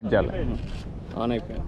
చాలా ఆన్ అయిపోయాను.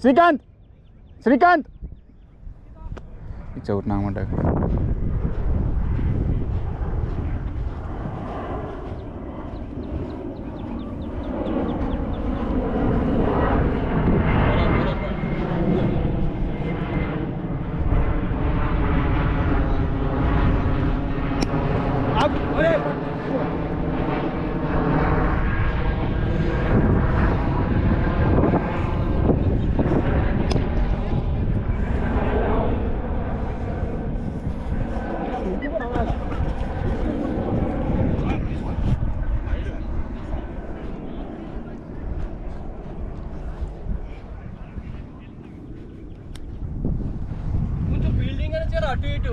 శ్రీకాంత్ శ్రీకాంత్ చదువుతున్నామంట. అటు ఇటు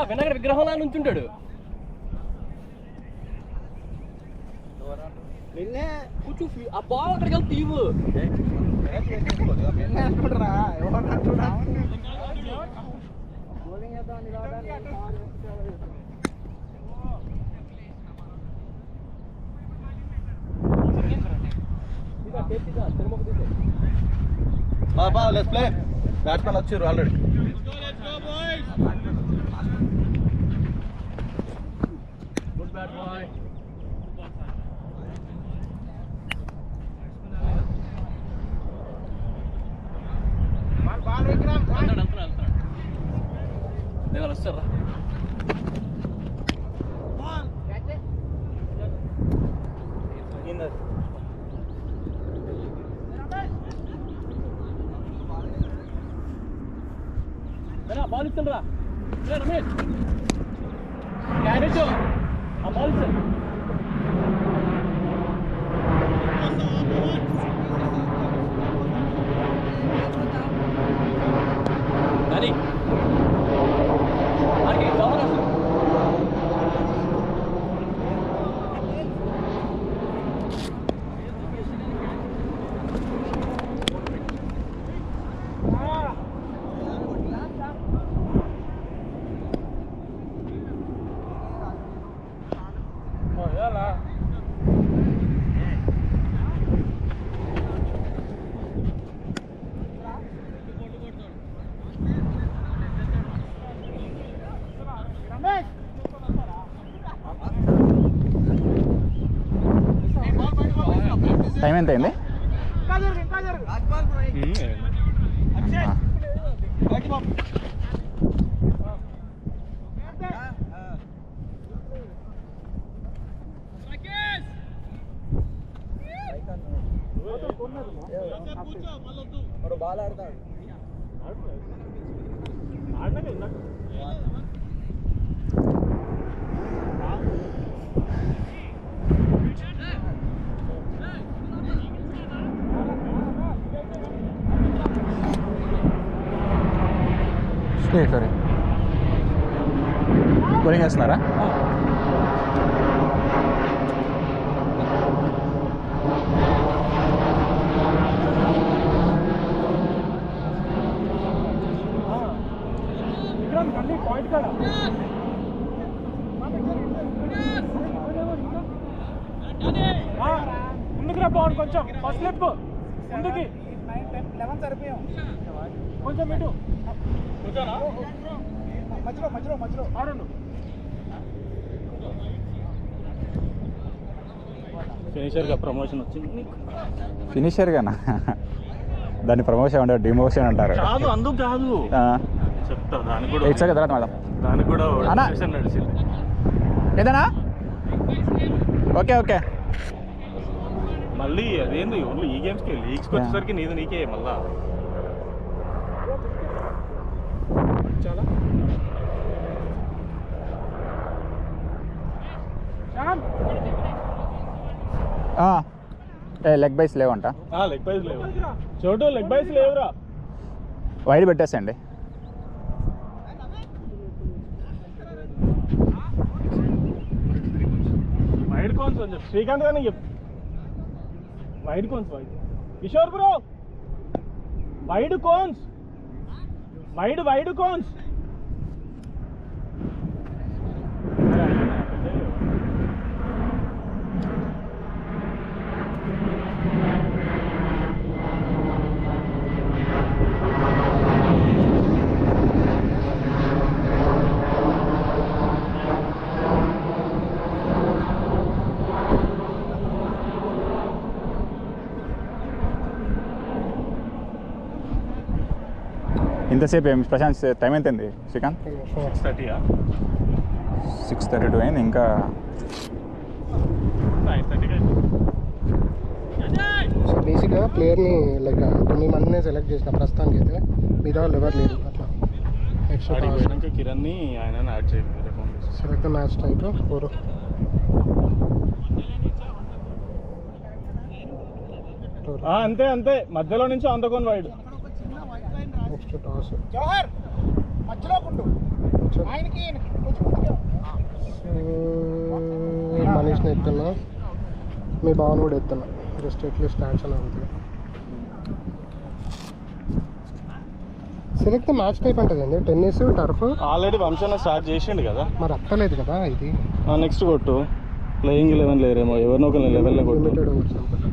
వినాయకుడి విగ్రహంలా నుంచుంటాడు. కూర్చో ఆ బాల్ అక్కడికి వెళ్తే తీవు లెట్స్ ప్లే. బ్యాట్స్మెన్ వచ్చారు ఆల్రెడీ. Good bat boy. నేను వస్తారా బాల్ ఇస్తుండ్రా రమేష్ క్యారెట్ ఆ బాల్ ఇస్తాను. కానీ టైం ఎంత అయింది? బాల్ ఆడతాడు. సరే బౌలింగ్ వేస్తున్నారా? ముందుకు రా బాగుంది కొంచెం ఫస్ట్ స్లిప్ ముందుకి 11 సరిపోయాం కొంచెం ఇటు మధ్యలో ఆడండు. ఫినిషర్గా ప్రమోషన్ వచ్చింది. ఫినిషర్గానా? దాన్ని ప్రమోషన్ అంటే డిమోషన్ అంటారు. కాదు అందుకు కాదు చెప్తా దానికి కూడా 8 సెకండ్ తర్వాత మేడం దానికి కూడా అన్నా. సెషన్ నడిచింది. ఏదన్నా ఓకే ఓకే మళ్ళీ అదేంది ఓన్లీ ఈ గేమ్స్కి లీగ్స్కి వచ్చేసరికి నీకే మళ్ళా చాలా లెగ్ బైస్ లేవంట. లెగ్ బైస్ లేవు చోటు, లెగ్ బైస్ లేవురా. వైడ్ పెట్టేసండి. వైడ్ కోన్స్ అని చెప్పు శ్రీకాంత్ గారిని చెప్పు. Wide cones wide Kishore bro wide cones wide cones. ఇంతసేపు ఏం ప్రశాంత్ టైం ఎంత అయింది శ్రీకాంత్? 6:30 6:32 అయింది. ఇంకా 9:30 సో బేసిక్గా ప్లేయర్ని లైక్ 9 మందిని సెలెక్ట్ చేసిన ప్రస్తుతానికి అయితే మిగతా వాళ్ళు ఎవరు లేరు. అట్లా నెక్స్ట్ పోయినాక కిరణ్ని ఆయన యాడ్ చేయాలి. సెలెక్ట్ మ్యాచ్ టైప్ 4 అంతే మధ్యలో నుంచి అంతకొని వైడ్. నెక్స్ట్ టాస్ జవహర్ మధ్యలో ఉండు. ఆయనకి మనీష్ని ఎత్తున్నా, మీ భావన కూడా ఎత్తున్నా. జస్ట్ ఎట్లా స్టార్ట్స్ అని అవుతుంది. సెలెక్ట్ మ్యాచ్ టైప్ అంటదండి. టెన్నిస్, టర్ఫ్ ఆల్రెడీ వంశన్న స్టార్ట్ చేసిండు కదా. మరి అత్తలేదు కదా ఇది. నెక్స్ట్ కొట్టు. ప్లేయింగ్ 11 లేరేమో, ఎవరినో ఒకరిని లెవెల్లో కొట్టు. లిమిటెడ్ ఓవర్స్ అనుకుంటా.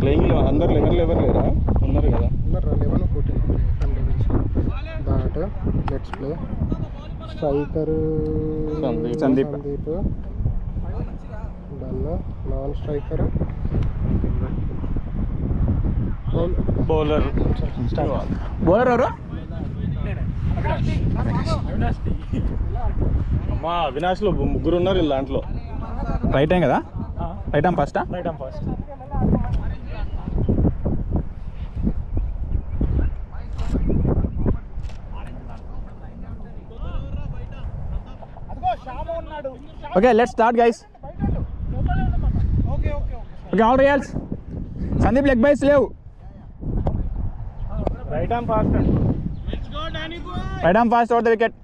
ప్లేయింగ్ అందరు 11 లేరా? ఉన్నారు కదా. ఉన్నారు 11 14 bat. Let's play. Striker Sandeep. Done. Non striker bowler bowler ఎవరు? అమ్మా అవినాష్లో ముగ్గురు ఉన్నారు వీళ్ళు దాంట్లో. రైట్ టైం కదా? రైట్ టైం ఫస్టా? Right am first. అదిగో శ్యామ ఉన్నాడు. Okay let's start guys. Okay okay all reals. Sandeep leg byes లేవు. Right arm fast. Right arm fast over the wicket.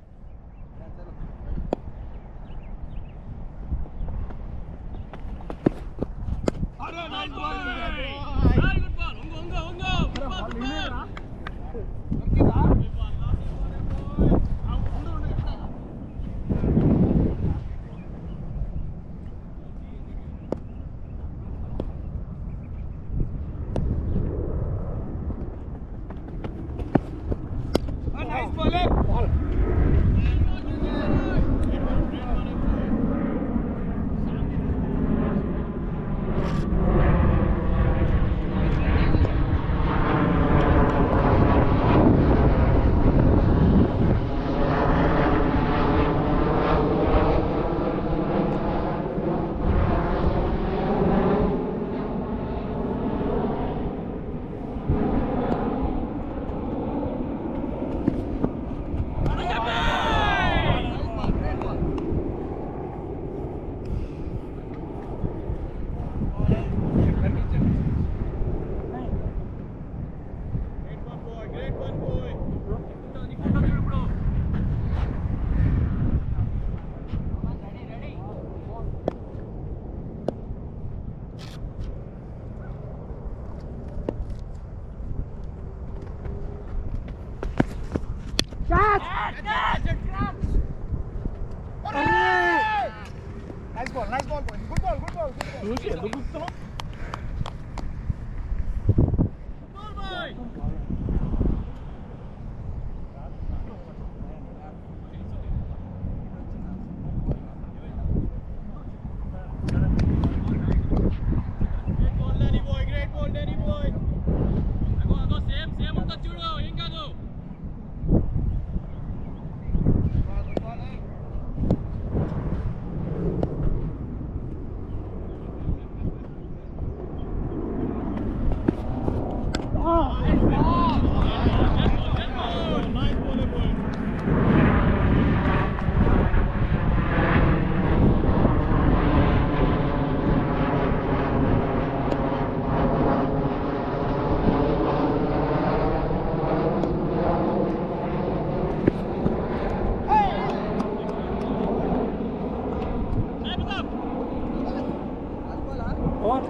Nice ball good ball. చూసి ఎందుకు గుర్తున్నావు?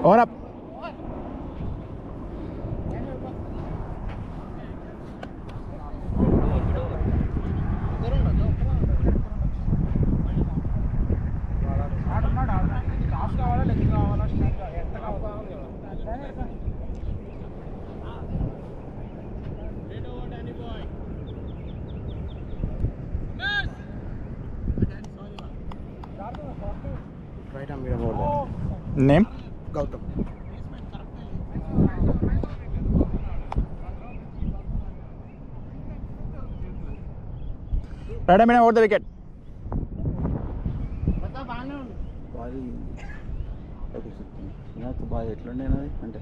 Over up. రైట్ ఆర్మ్ మీద bowl. Name Gautham. Right arm over the wicket. నాకు బాగా ఎట్లుండే అంటే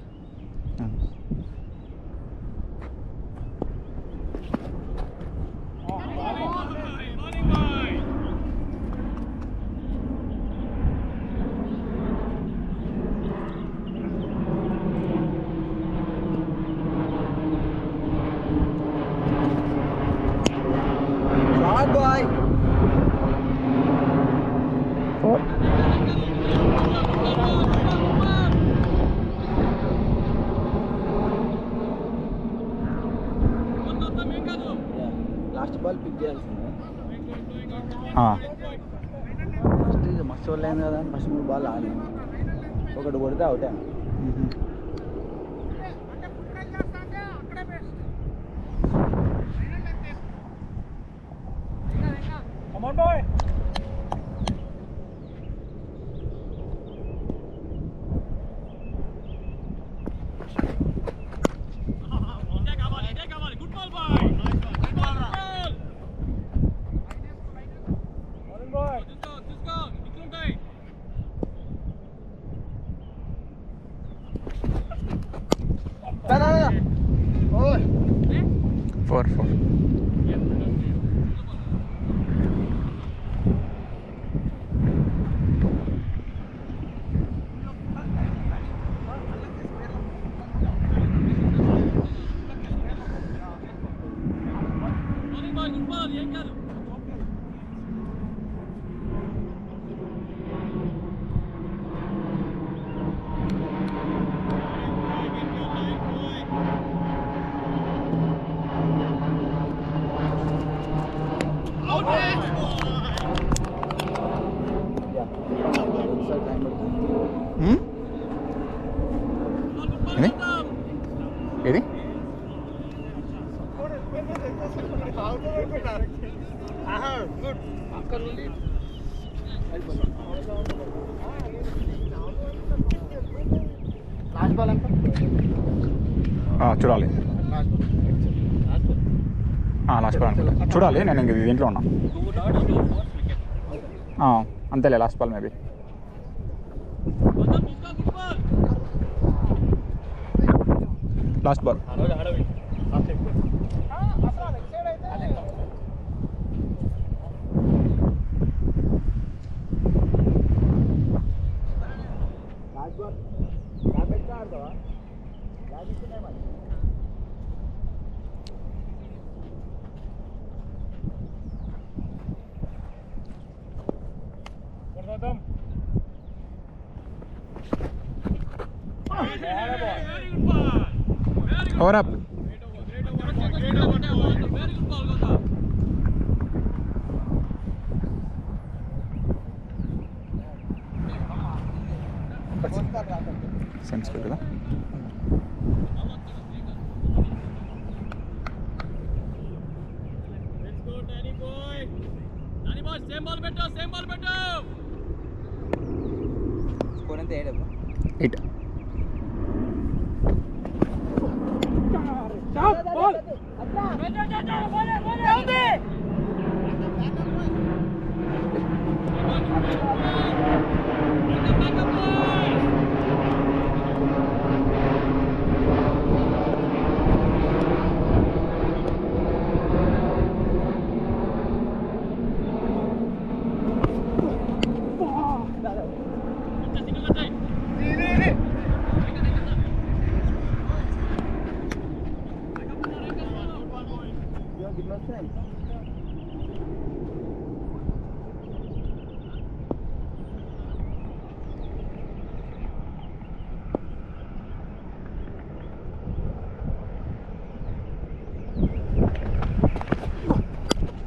bye. Last ball pick చేయాల్సిందే. ఫస్ట్ ఇక మస్తు వాళ్ళు అయింది కదా, ఫస్ట్ 3 బాల్ ఆడి ఒకటి కొడితే అవుటే. Come on, boy. ఫోర్. ఇది లాస్ట్ బాల్ ఎంత? చూడాలి. లాస్ట్ బాల్ చూడాలి. నేను ఇంక దీంట్లో ఉన్నా. అంతేలే last ball maybe. Last ball. Over up. Sense కదా. స్కోర్ ఎంత 8. 8.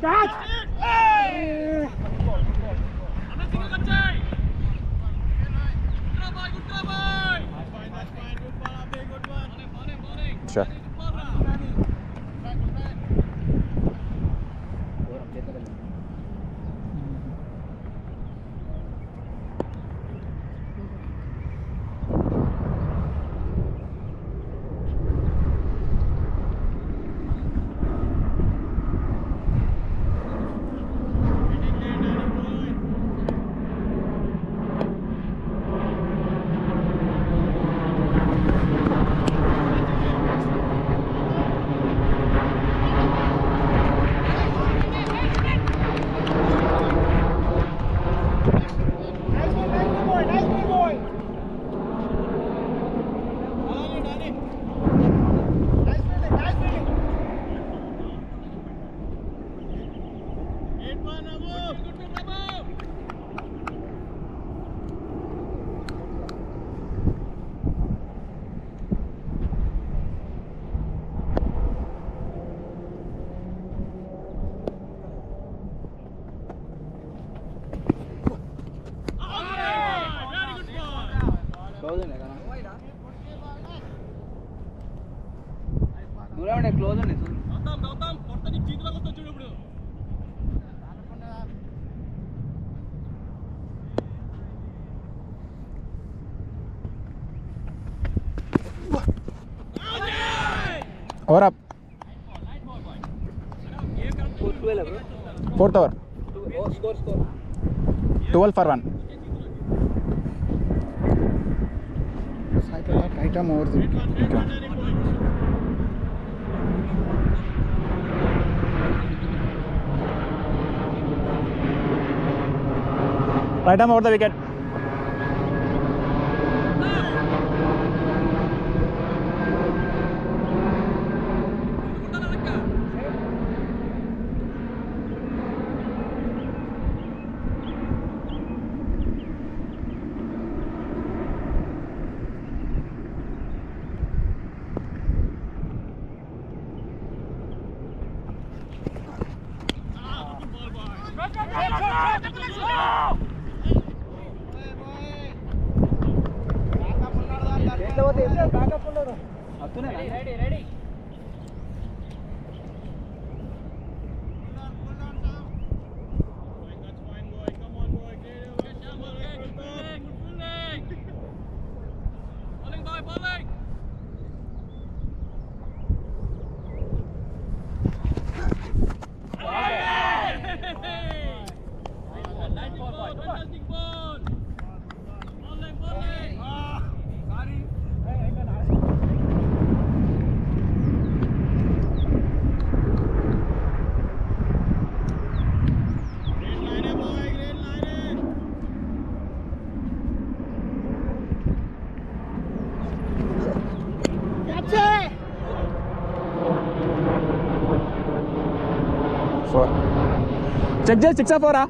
Catch! Sure. క్లోజ్ అండి Over up. 4th over. Score. 12 for 1. Right arm over the wicket. Okay. Right arm over the wicket. Check just 6 or 4 ah.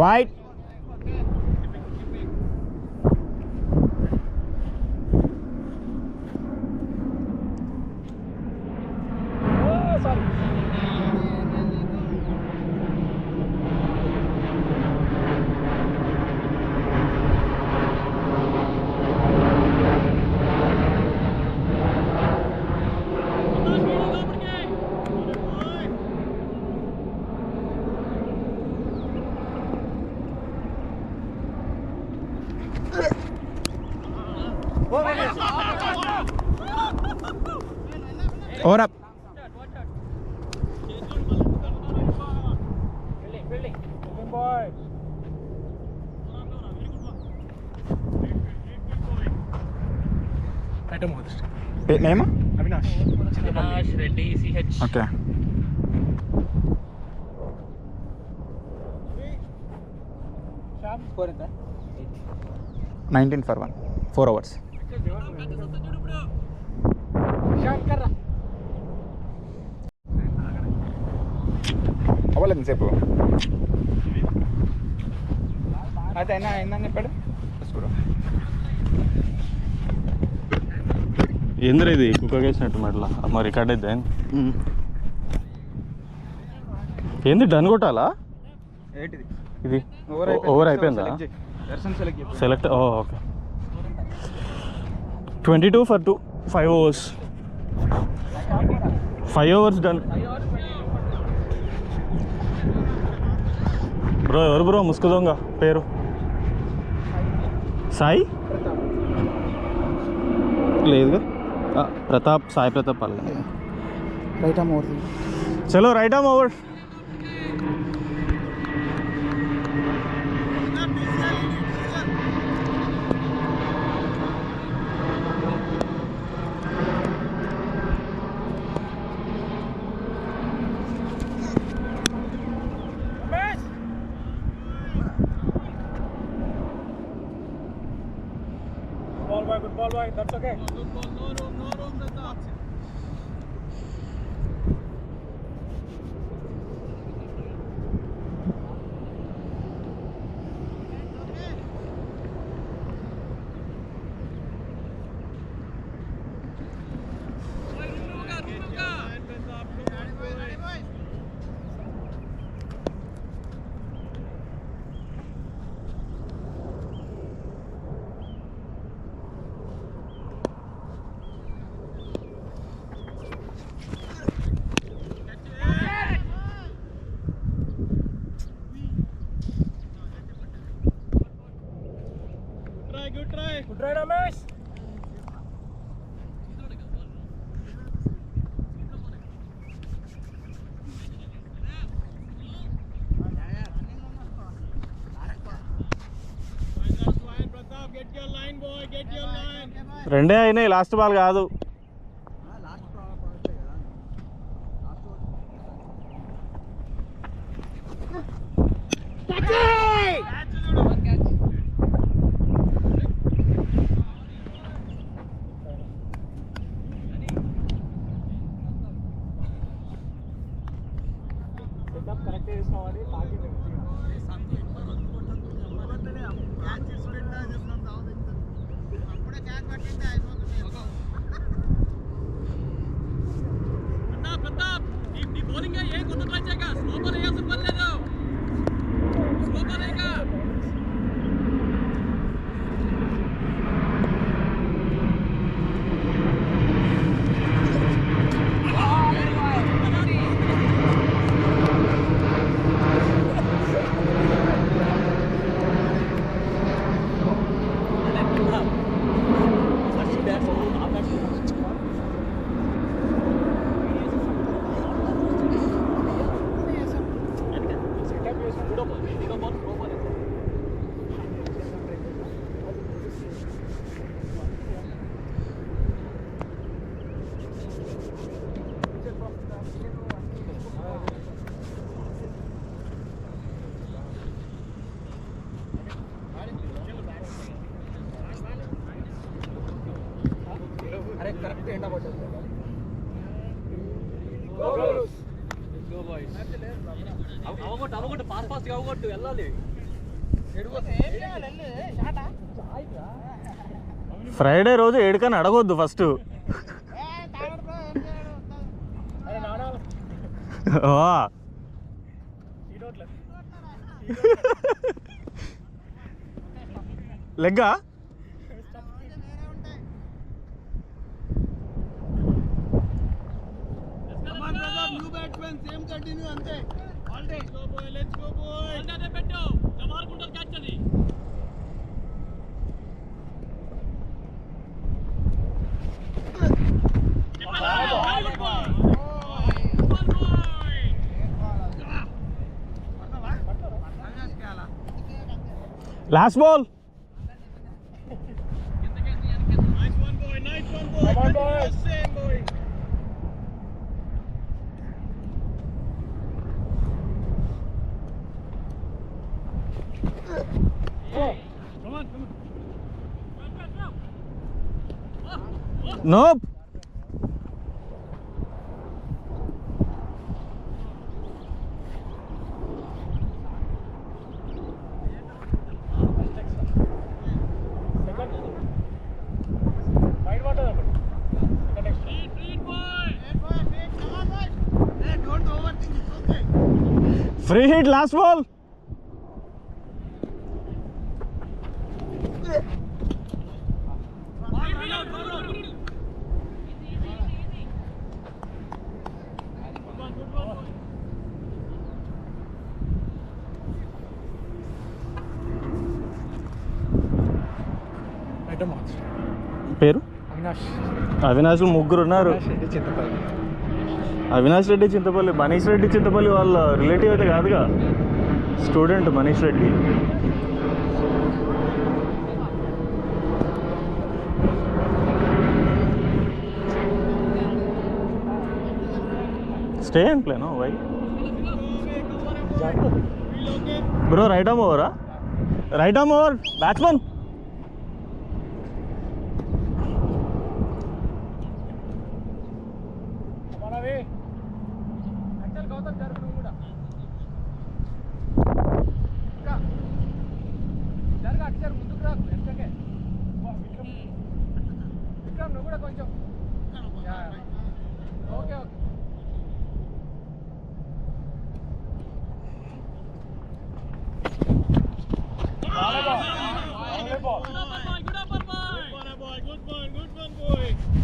Wide. Over up. Name Avinash Reddy CH. Okay. Score ఎంత? 19 for 1. 4 overs. అవ్వలేదు సేపు. అయితే అయినా అయిందని చెప్పాడు. ఏంద్ర ఇది కుక్కర్ వేసినట్టు మట్లా మరి రికార్డ్ అయితే ఏంది డన్ కొట్టాలా ఏంటిది? ఇది ఓవర్ అయిపోయిందా? Darshan select. Select okay. 22 for 2. 5 overs. 5 overs డన్. బ్రో ఎవరు బ్రో ముసుగు దొంగ పేరు? సాయి లేదుగా. ప్రతాప్, సాయి ప్రతాప్ అల్ల. Right arm over. చలో right arm over. Good ball, boy. That's okay. Good try, Ramesh. రెండే అయినాయి, లాస్ట్ బాల్ కాదు. ఫ్రైడే రోజు ఏడుకని అడగొద్దు ఫస్ట్. లెగ్గా last ball. Nope. Free hit, last ball. పేరు అవినాష్ ముగ్గురు ఉన్నారు. అవినాష్ రెడ్డి చింతపల్లి, మనీష్ రెడ్డి చింతపల్లి వాళ్ళ రిలేటివ్ అయితే కాదుగా, student Manish Reddy. Stay and ప్లేనో వై బ్రో? రైట్ ఆర్మ్ ఓవరా? Right arm over batsmen.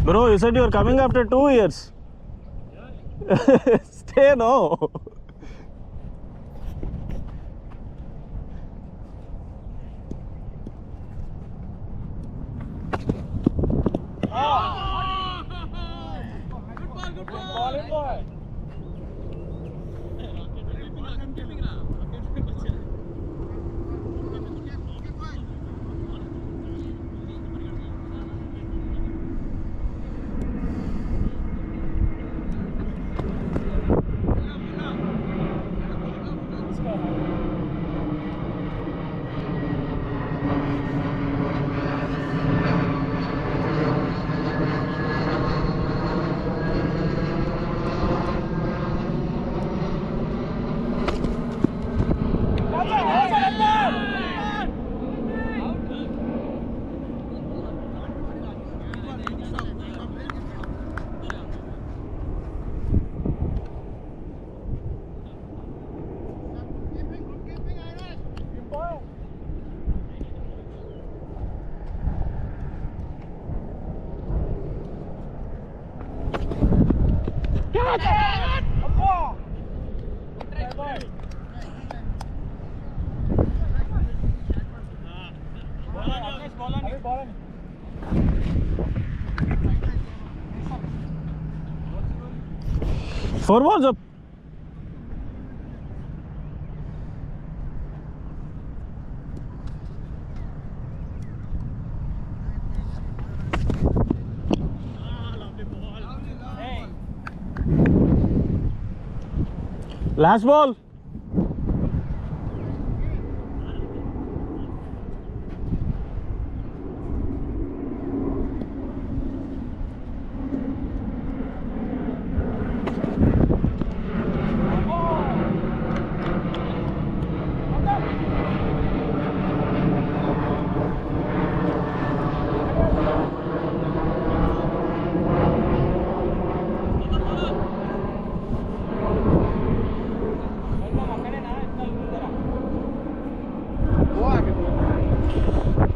Bro, you said you are coming after 2 years. Stay, no. Four balls up. Last ball.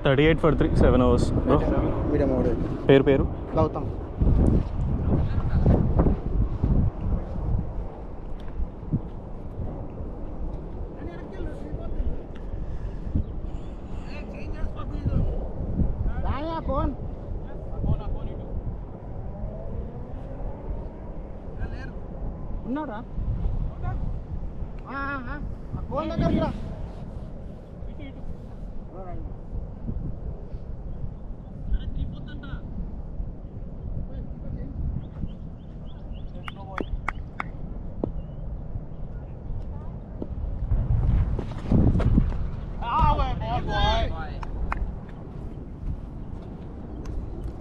$38 for 3, 7 hours. Bro. Medium ఓడే పేరు గౌతమ్. ఉన్నాడా? Phone దగ్గర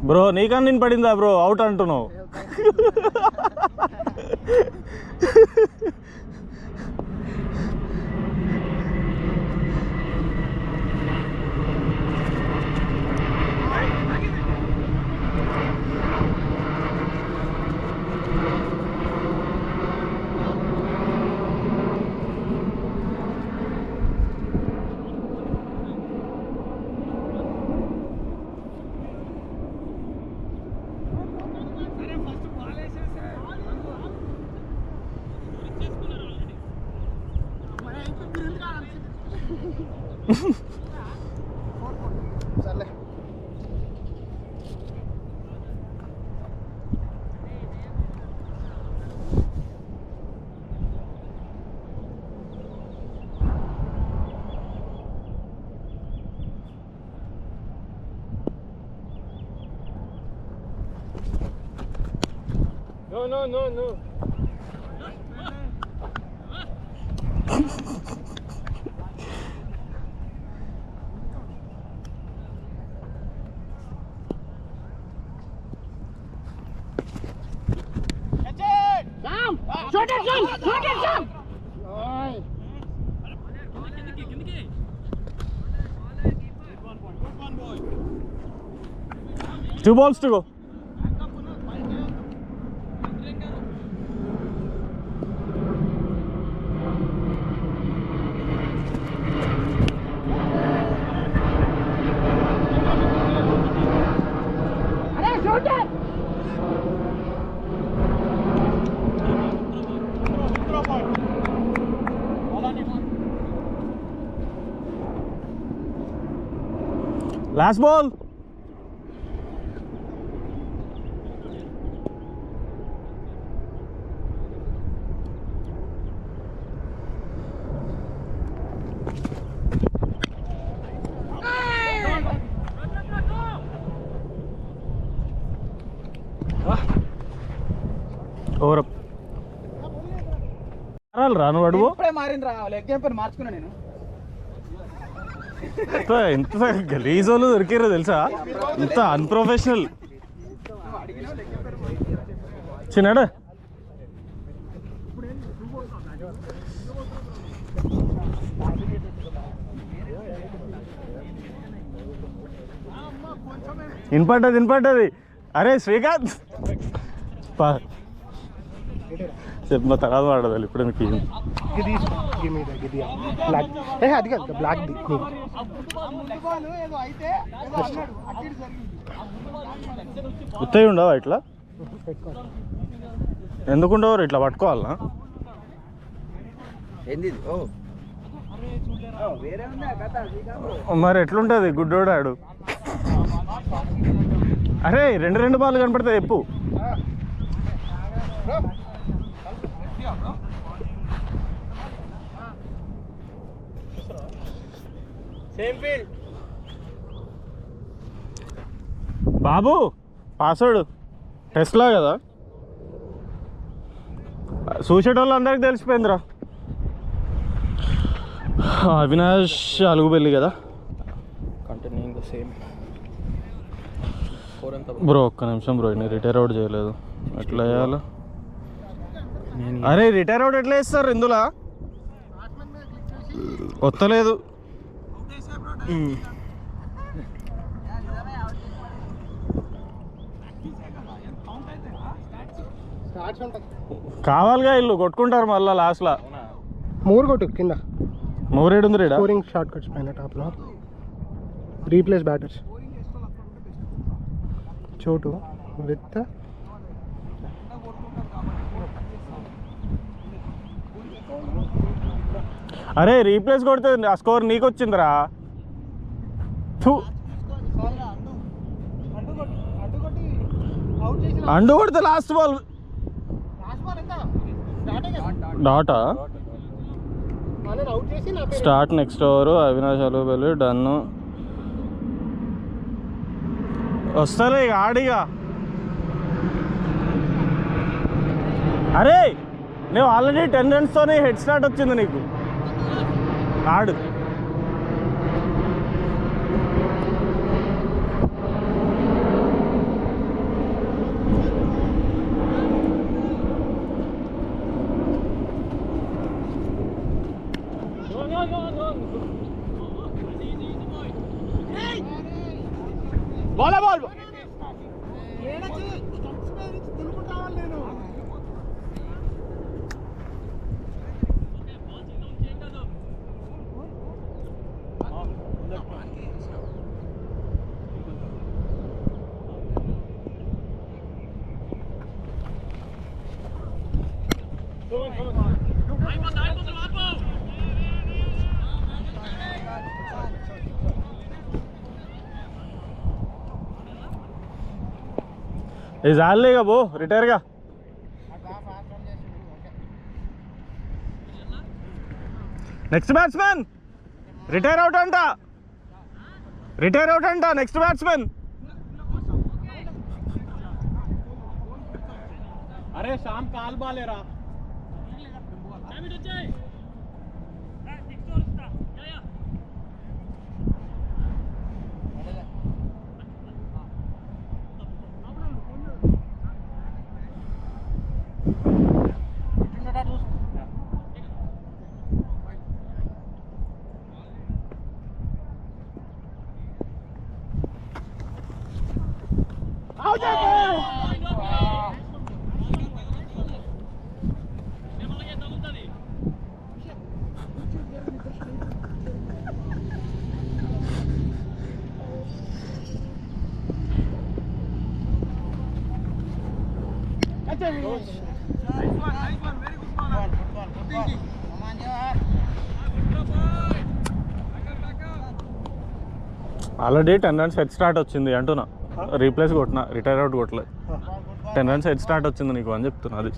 bro నీకన్నా నేను పడిందా bro out అంటున్నావు. సర్లే No. Two balls to go. Last ball. Over up. రాను అడుగు ఇప్పుడే మారిండ్రా లెగ్ జంపర్ మార్చుకున్నా నేను. ఎంత గలీజోలు దొరికారో తెలుసా, ఇంత అన్ప్రొఫెషనల్. చిన్నాడు వినపడ్డది. అరే శ్రీకాంత్ చెప్ప తర్వాత వాడదాలి ఇప్పుడు మీకు అది కాదు బ్లాక్ ఉత్తయి ఉండవా ఇట్లా? ఎందుకుండవు ఇట్లా పట్టుకోవాలనా? మరి ఎట్లుంటుంది గుడ్డోడు ఆడు? అరే రెండు బాల్ కనపడతాయి ఎప్పు. బాబు పాస్వర్డ్ టెస్ట్లా కదా, చూసేటోళ్ళు అందరికి తెలిసిపోయిందిరా. అవినాష్ అలుగుబెల్లి కదా బ్రో. ఒక్క నిమిషం బ్రో, నేను రిటైర్ అవుట్ చేయలేదు, ఎట్లా చేయాలి? అరే రిటైర్ అవుట్ ఎట్లా చేస్తారు ఇందులో? వస్తలేదు. కావాలిగా ఇల్లు కొట్టుకుంటారు మళ్ళీ లాస్ట్లో. మూడు కొట్టు కింద మూరేడు ఉంది రేడా. స్కోరింగ్ షార్ట్ కట్స్ పైన టాప్లో రీప్లేస్ బ్యాటర్స్ చోటు విత్ అరే రీప్లేస్ కొడితే ఆ స్కోర్ నీకు వచ్చిందిరా. అండు కొడితే లాస్ట్ బాల్ డాటా start next over. Avinash Alugubelli done. వస్తలే ఇక ఆడిగా. అరే నువ్వు ఆల్రెడీ 10 రన్స్తోనే హెడ్ స్టార్ట్ వచ్చింది నీకు. ఆడు బాల్ బాల్. ఇది చాలేగా బో, రిటైర్గా. నెక్స్ట్ బ్యాట్స్మెన్ రిటైర్ అవుట్ అంట, రిటైర్ అవుట్ అంట నెక్స్ట్ బ్యాట్స్మెన్. अरे शाम काल Balera already 10 runs head start వచ్చింది అంటున్నా. రీప్లేస్ కొట్టినా, రిటైర్ అవుట్ కొట్టలేదు. 10 రన్స్ హెడ్ స్టార్ట్ వచ్చింది నీకు అని చెప్తున్నా. అది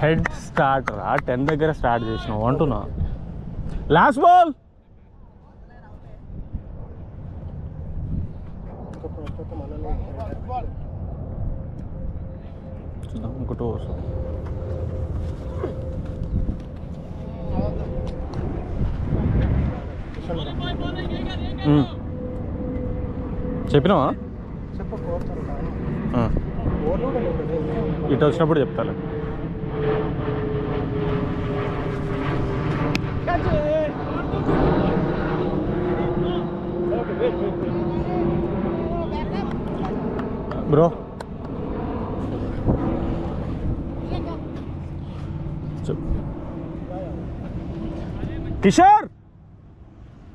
హెడ్ స్టార్ట్ రా, 10 దగ్గర స్టార్ట్ చేసినావు అంటున్నా. Last ball. చూద్దాం ఇంకోటి ఓవర్. చెప్పినావా? ఇటు వచ్చినప్పుడు చెప్తాలే. బ్రో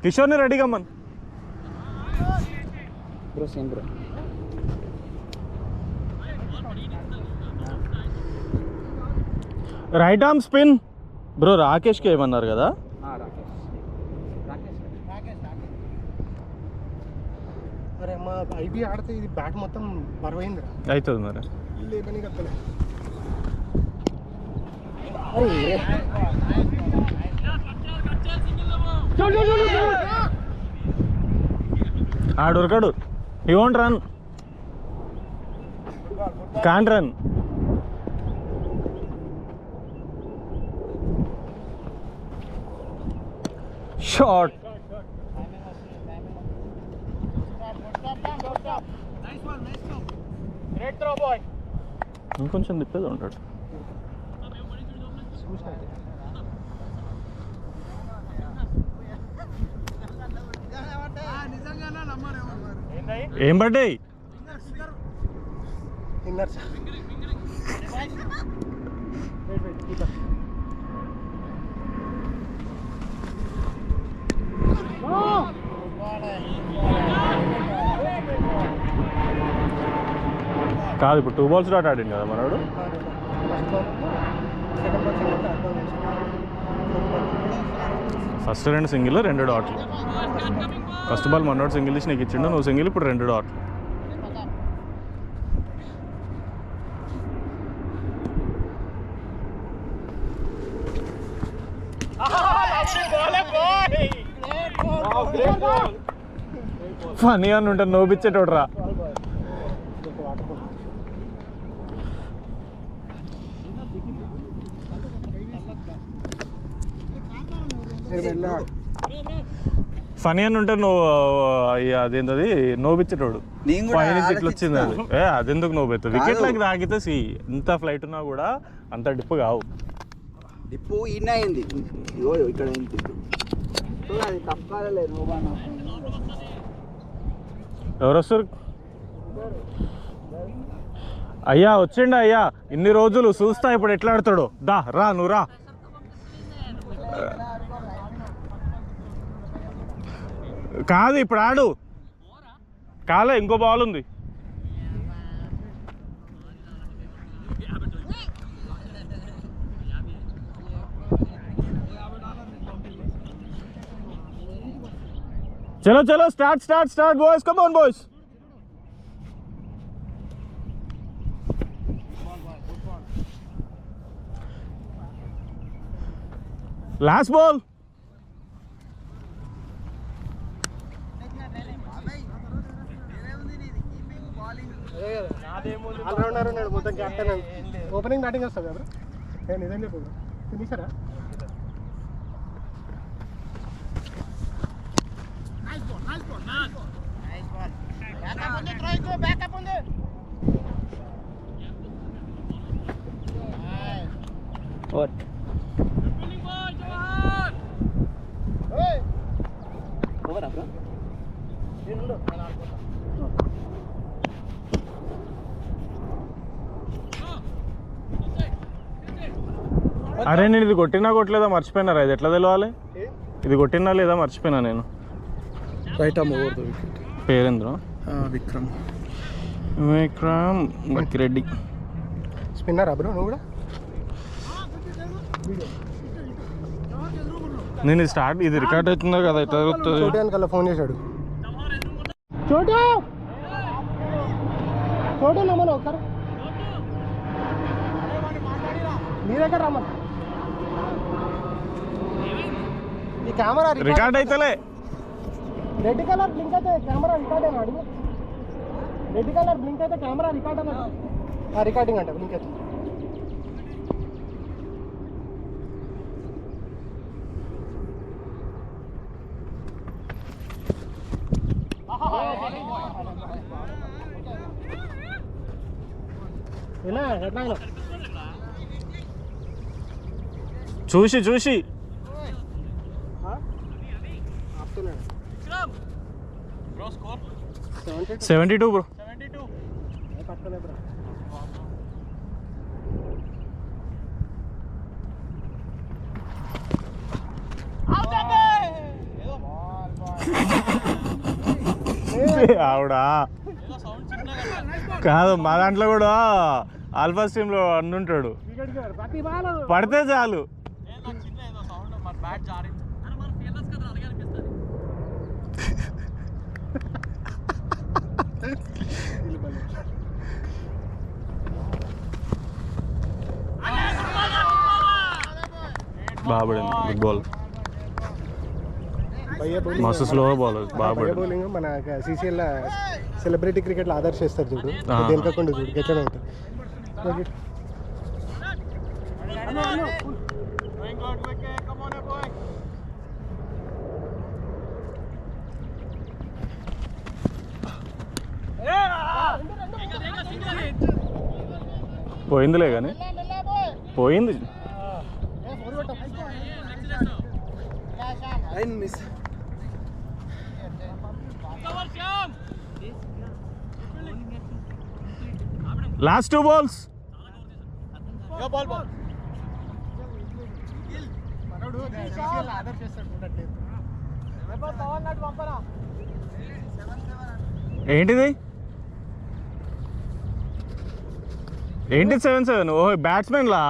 కిషోర్ని రెడీగా అమ్మను. Bro same bro. Right arm spin bro. రాకేష్కి ఏమన్నారు కదా? అరే మా ఐబీ ఆడితే ఇది బ్యాట్ మొత్తం బరువైందిరా. అవుతుంది మరి. లేదని కత్తలే. ఆడు ఉరకడు. He won't run, can't run. Shot. ఇంకొంచెం తిప్పేది ఉంటాడు. ఏం పడ్డాయి? కాదు, ఇప్పుడు 2 balls డాట్ ఆడింది కదా మనోడు. First 2 single, 2 డాట్లు. ఫస్ట్ బాల్ మనోడు సింగిల్ ఇచ్చి నీకు ఇచ్చిండు, నువ్వు సింగిల్, ఇప్పుడు 2 డాట్లు. ఫనీ అని ఉంటాను నోపిచ్చేటోడు రా. ఫనీ అని ఉంటే నువ్వు అదేంటది నోపిచ్చేటోడు. పైన ఇట్లా వచ్చింది అది. అదెందుకు నోపెత్తావు? వికెట్లకి తాగితే ఎంత ఫ్లైట్ ఉన్నా కూడా అంత డిప్పు కావు. డిప్పు ఇన్న అయింది ఇక్కడ అది తప్పలేదు. ఎవరు వస్తారు? అయ్యా వచ్చిండ అయ్యా, ఇన్ని రోజులు చూస్తా ఇప్పుడు ఎట్లా ఆడతాడు. దా రా నువ్వు రా. కాదు ఇప్పుడు ఆడు, కాలే ఇంకో బాల్ ఉంది. చలో చలో start start start boys, come on boys. Last ball. All rounder ఉన్నాడు మొత్తం క్యాప్టెన్. ఓపెనింగ్ బ్యాటింగ్ వస్తుంది కదా నిజం చెప్పు తినేసారా? అరే నేను ఇది కొట్టినా కొట్టలేదా మర్చిపోయినారా? ఇది ఎట్లా తెలవాలి? ఇది కొట్టినా లేదా మర్చిపోయినా నేను. Right arm over the wicket. పేరేంద్ర? విక్రమ్. విక్రమ్ బక్కిరెడ్డి. స్పిన్నర్ బ్రో నువ్వు కూడా? నేను స్టార్ట్ ఇది రికార్డ్ అవుతుందా కదా ఎట్లా జరుగుతుంది? చూడడానికల్లా ఫోన్ చేశాడు. చోటు చోటు నమ్మను ఒకసారి నీ దగ్గర రమ్మను. ఈ కెమెరా రికార్డ్ అయితేలే. రెడ్ కలర్ బ్లింక్ అయితే కెమెరా రికార్డ్ అయినా అడుగు. రెడ్ కలర్ బ్లింక్ అయితే కెమెరా రికార్డ్ అన్నా. రికార్డింగ్ అంటే బ్లింక్ అయితే చూసి చూసి 72 బ్రో. ఆవిడా కాదు, మా దాంట్లో కూడా ఆల్ఫా టీంలో అన్నుంటాడు, పడితే చాలు. బాగా పడింది గుడ్ బాల్. మస్తు స్లో బాల్ బాగా పడింది. బౌలింగ్ మన సీసీఎల్ సెలబ్రిటీ క్రికెట్లో ఆదర్శ చేస్తారు చూడు, దేనికకుండా చూడు గట్లనే ఉంటుంది. పోయిందిలే కానీ పోయింది. Last 2 balls. ఏంటిది ఏంటి 7-7? ఓ బ్యాట్స్మెన్ లా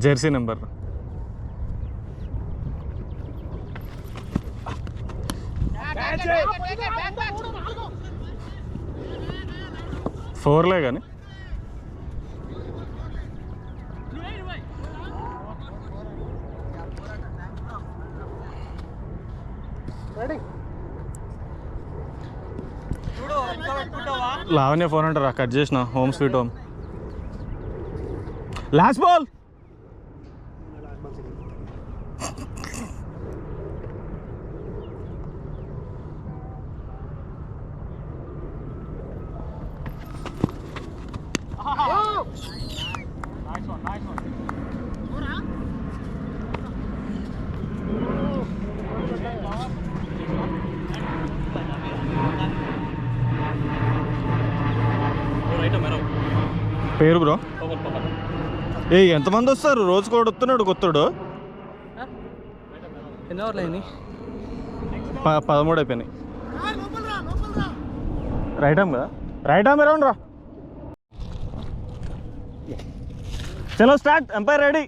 జెర్సీ నెంబర్. ఫోర్లే కానీ రెడీ. లావణ్య ఫోన్ అంటారా కట్ చేసిన home sweet home. Last ball. పేరు బ్రో ఏ ఎంతమంది వస్తారు రోజుకు ఒకటి వస్తున్నాడు కొత్తడు? ఎన్ని ఓవర్లు అయినాయి? 13 అయిపోయినాయి. రైట్ ఆమ్ కదా, రైట్ ఆమ్ అరౌండ్ రా. చలో start. Umpire ready.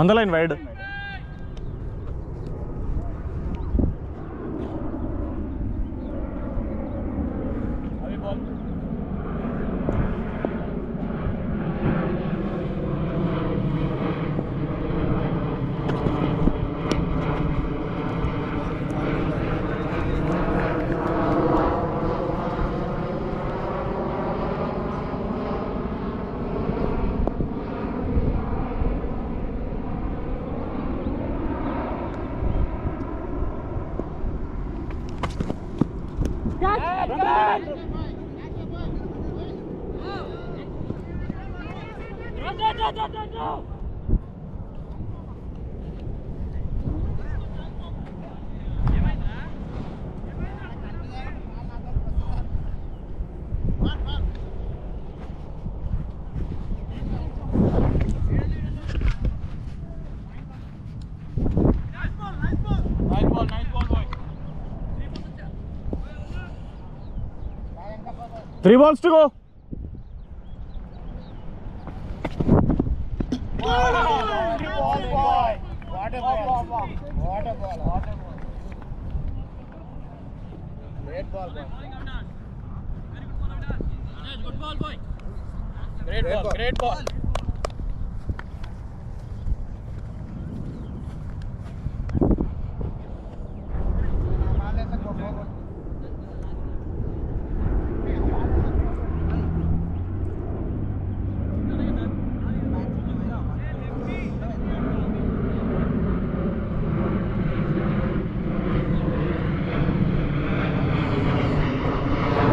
On the line wide. Three balls to go. Great ball.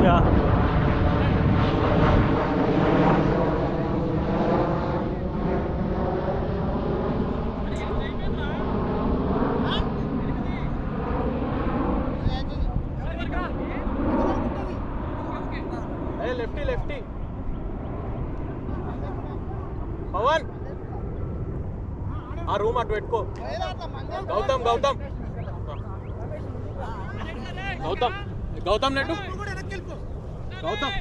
Yeah. Lefty Pavan ఆ రూమ్ అటు పెట్టుకో. గౌతమ్ నెట్టు గౌతమ్.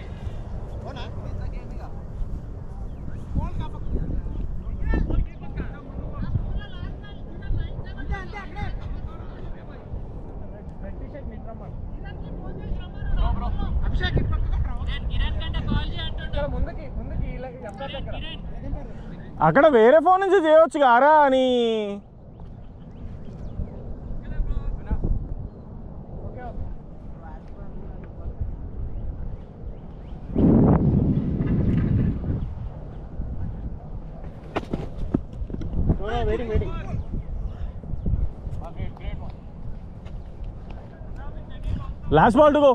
అక్కడ వేరే ఫోన్ నుంచి చేయవచ్చు కారా అని. Last ball to go.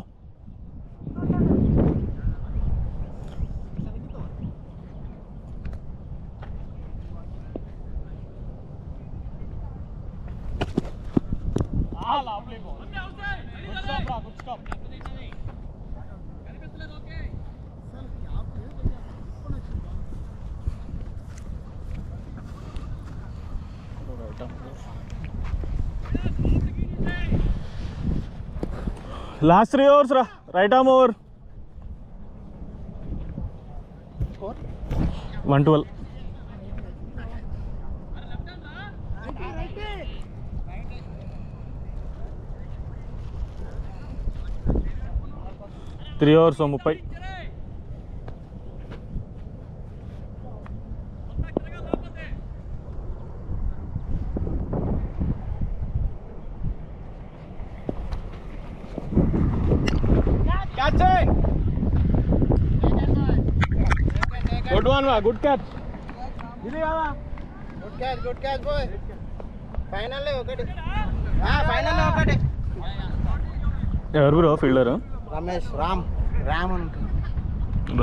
Last 3 overs ra. Right arm over. 112. Three overs 30. Good one వా, గుడ్ క్యాచ్. ఇది కదా గుడ్ క్యాచ్ బాయ్. ఫైనల్ ఒకటి, ఫైనల్ ఒకటి. ఎవరు బ్రో ఫీల్డరు? రమేష్ రామ్ అని ఉంటుంది.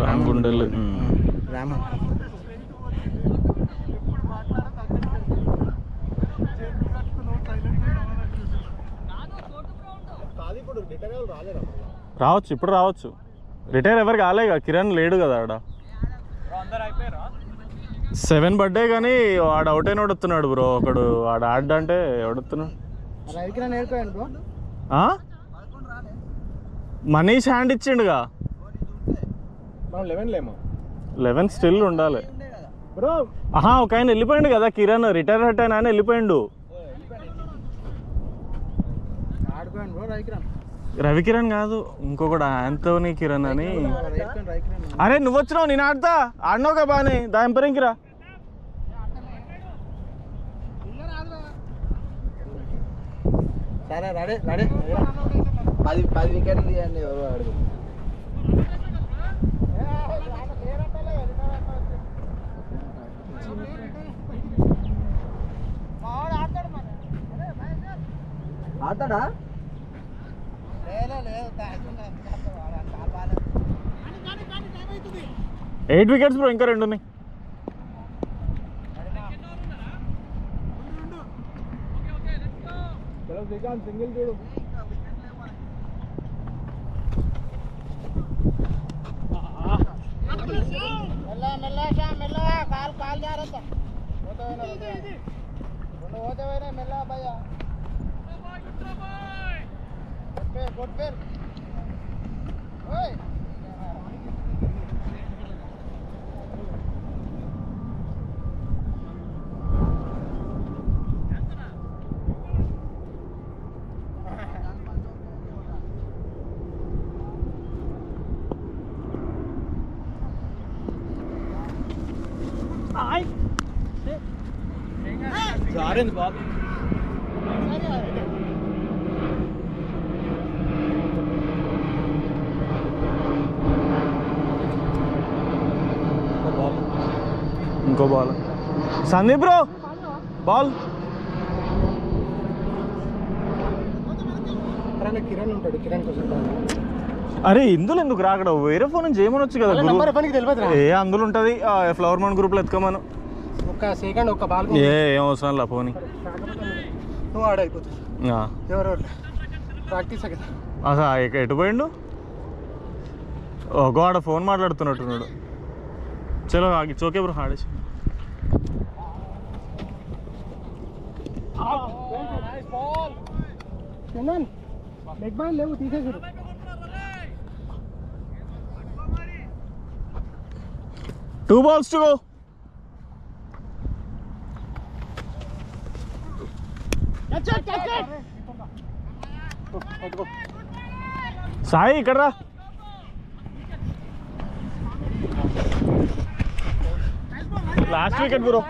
రామ్ గుండెలు. రామ్ రావచ్చు, ఇప్పుడు రావచ్చు. రిటైర్ ఎవరు కాలే కదా, కిరణ్ లేడు కదా ఆడ. 7 బర్త్డే కానీ ఆడ అవుట్ అయిన వస్తున్నాడు బ్రో ఒకడు. ఆడ ఆడంటే ఎవడుతున్నాడు? రవికిరణ్ నేర్పాడు బ్రో. మనీష్ హ్యాండ్ ఇచ్చిండుగా. 11 స్టిల్ ఉండాలి బ్రో. ఒక ఆయన వెళ్ళిపోయిండు కదా కిరణ్, రిటైర్ హట్ అయిన ఆయన వెళ్ళిపోయిండు. ఆడుకోండి బ్రో. రవికిరణ్ రవికిరణ్ కాదు, ఇంకొకడు ఆంథోనీ కిరణ్ అని. రవికిరణ్ అరే నువ్వు వచ్చినావు, నేను ఆడతా. ఆడినావుగా బాగానే, దా ఎంపరింగ్కి రా. సరే రెడీ 10 వికెట్లు తీయండి ఎవరు ఆడదు. ఆడతాడా? 8 వికెట్స్ బ్రో, ఇంకా 2 ఉన్నాయి. సింగిల్ చూడు. మెల్లగా కాల్ జాగ్రత్త. పోతే మెల్లగా భయ్యా. గుడ్ పేర్. జారింది బాల్. ఇంకో ball. Sandeep bro ball. Kiran ఉంటాడు, కిరణ్ కోసం. అరే ఇందులో ఎందుకు రాకడ, వేరే ఫోన్ నుంచి ఏమనొచ్చు కదా. ఏ అందులో ఉంటుంది, ఫ్లవర్ మన్ గ్రూప్లో ఎత్తుకోమను. ఒక్క సెకండ్, ఒక్క బాల్. ఏం అవసరం లా పోనీ. నువ్వు ఆడైపోతుంది. ఎవరెవరు ప్రాక్టీస్ కదా. అసలు ఎటు పోయిండు? ఒక ఆడ ఫోన్ మాట్లాడుతున్నట్టున్నాడు. చలో ఓకే బ్రో, ఆడేసి. లెగ్ బాల్ లేవు, తీసేసారు. Two balls to go. Sai ఇక్కడ రా. Last wicket bro.